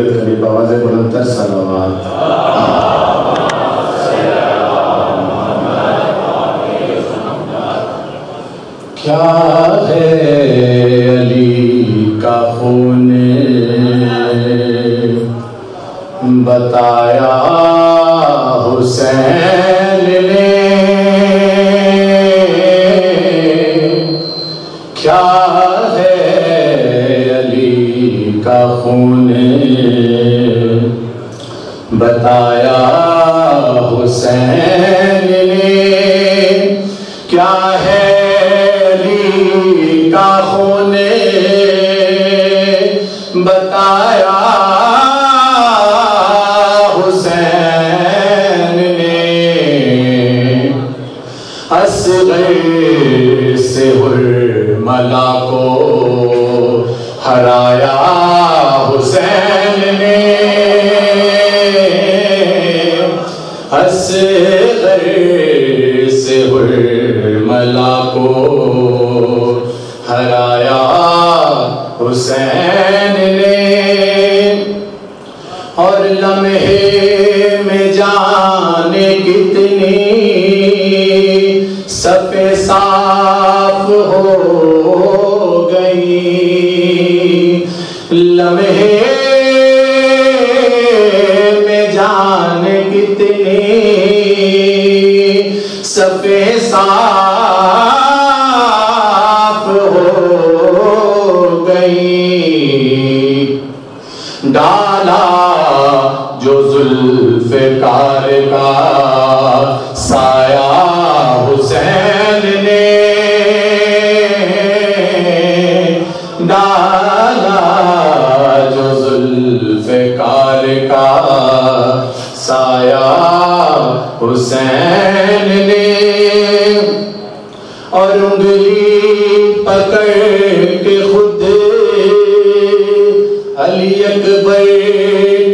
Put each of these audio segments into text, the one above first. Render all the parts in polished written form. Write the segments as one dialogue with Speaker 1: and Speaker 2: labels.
Speaker 1: قبولیت کرے بآواز بلندتر صلوات۔ کیا ہے علی کا خون بتایا حسین نے، کیا ہے علی کا خون بتایا حسین نے، کیا ہے علی کا خون بتایا حسین نے، اصغر سے حرملا کو ہرایا حسین نے، اصغر سے حرملا کو ہرایا حسین نے، اور لمحے میں جانے کتنی صف صاف ہو گئی، لمحے میں جانے کتنی صف صاف ہو گئی، ڈالا جو ذوالفقار کا سایہ حسین نے، ڈالا جو ذوالفقار کا سایہ حسین نے، اور انگلی پکڑ کے خود علی اکبر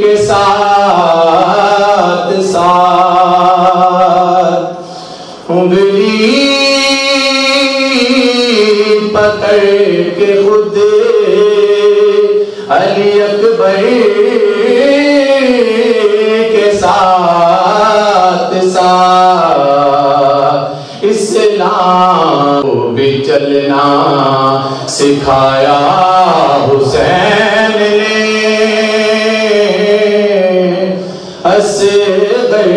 Speaker 1: کے ساتھ ساتھ، انگلی پکڑ کے خود علی اکبر کے ساتھ ساتھ، اسلام کو بھی چلنا سکھایا حسین نے، اصغر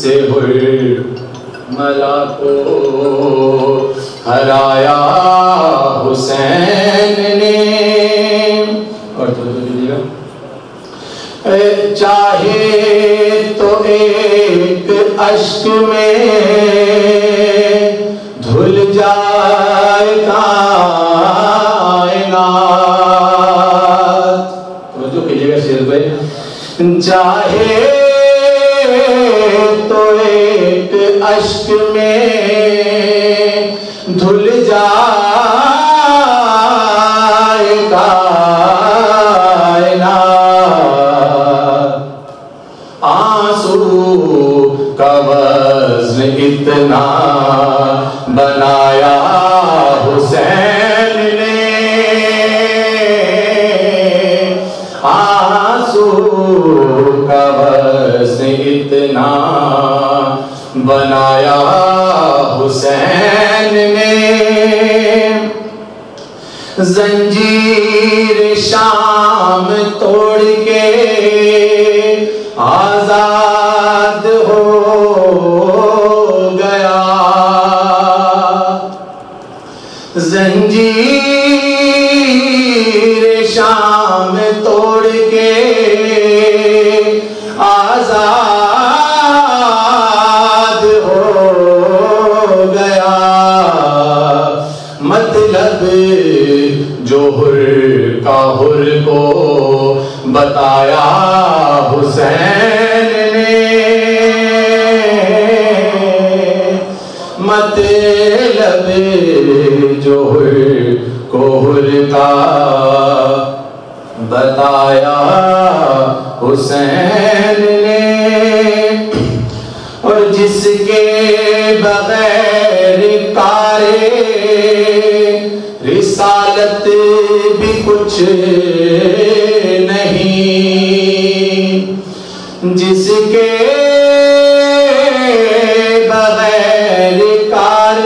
Speaker 1: سے حرملا کو ہرایا حسین نے، اور چاہے تو ایک اشک میں دھل جائے کائنات، توجہ کیجئے گا شیر بھائی، چاہے تو ایک اشک میں دھل جائے کائنات، آنسو کا وزن اتنا بنایا حسین نے، آنسو کا وزن اتنا بنایا حسین نے، زنجیر شام توڑ کے آزاد ہو گیا، زنجیر شام توڑ کے آزاد ہو گیا، مطلب جو حر کا حر کو بتایا حسین نے، مطلب جو حر کو حر کا بتایا حسین نے، اور جس کے بغیر کارے رسالت بھی کچھ نہیں نہیں جس کے بغیر کار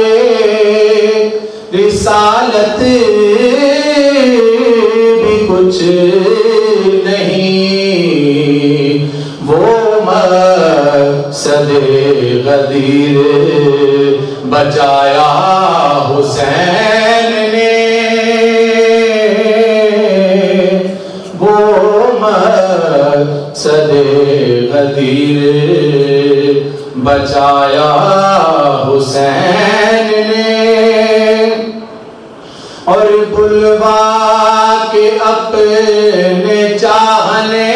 Speaker 1: رسالت بھی کچھ نہیں وہ مقصد غدیر بچایا حسین نے وہ مقصد غدیر بچایا حسین نے اور بلوا کے اپنے چاہنے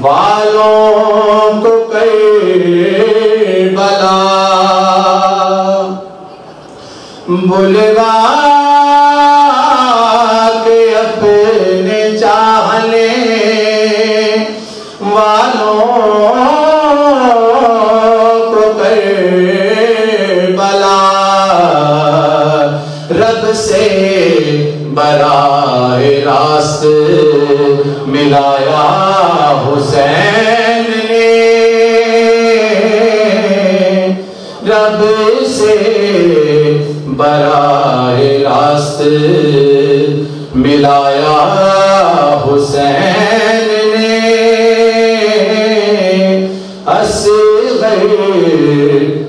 Speaker 1: والوں کو کربلا بلوا کے اپنے چاہنے والوں کو کربلا رب سے براہ راست ملایا حسین نے رب سے براہ راست ملایا حسین نے اصغر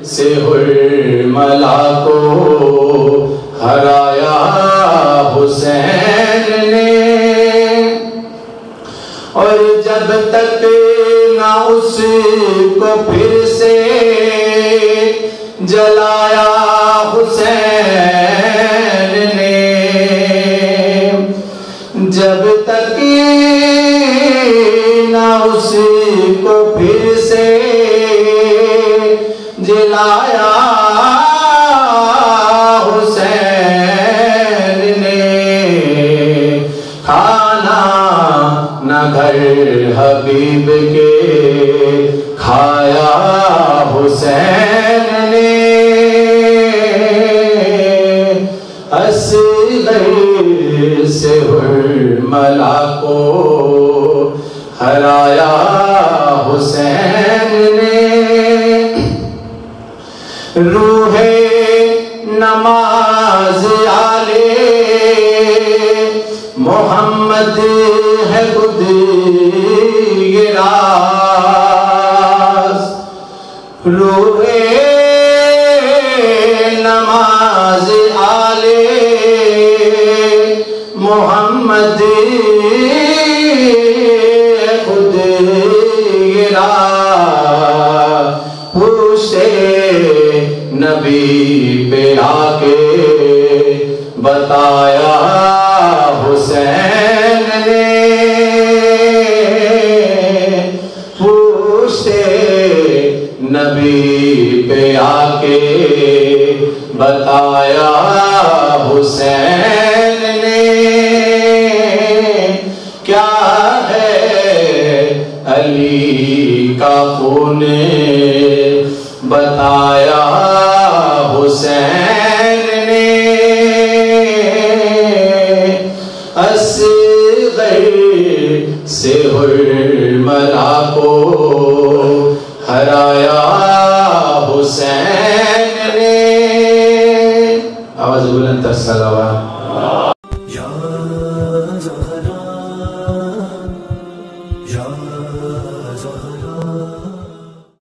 Speaker 1: سے حرملا کو ہرایا حسین نے اور جب تک نہ اس کو پھر سے جلایا حسین نے جب تک نہ اس کو پھر سے جلایا حسین نے کھانا نہ گھر حبیب کے کھایا حسین نے اصغر سے حرملا کو ہرایا حسین نے روح نماز آلے محمد ہے خود یہ راز روح نماز آلے محمد ہے خود یہ راز پوچھے نبی پہ آ کے بتایا حسین نے پوچھتے نبی پہ آ کے بتایا حسین نے کیا ہے علی کا خون بتایا حسین نے اصغر سے حرملا کو ہرایا حسین نے آواز بلند تر صلوات
Speaker 2: یا زہرا یا زہرا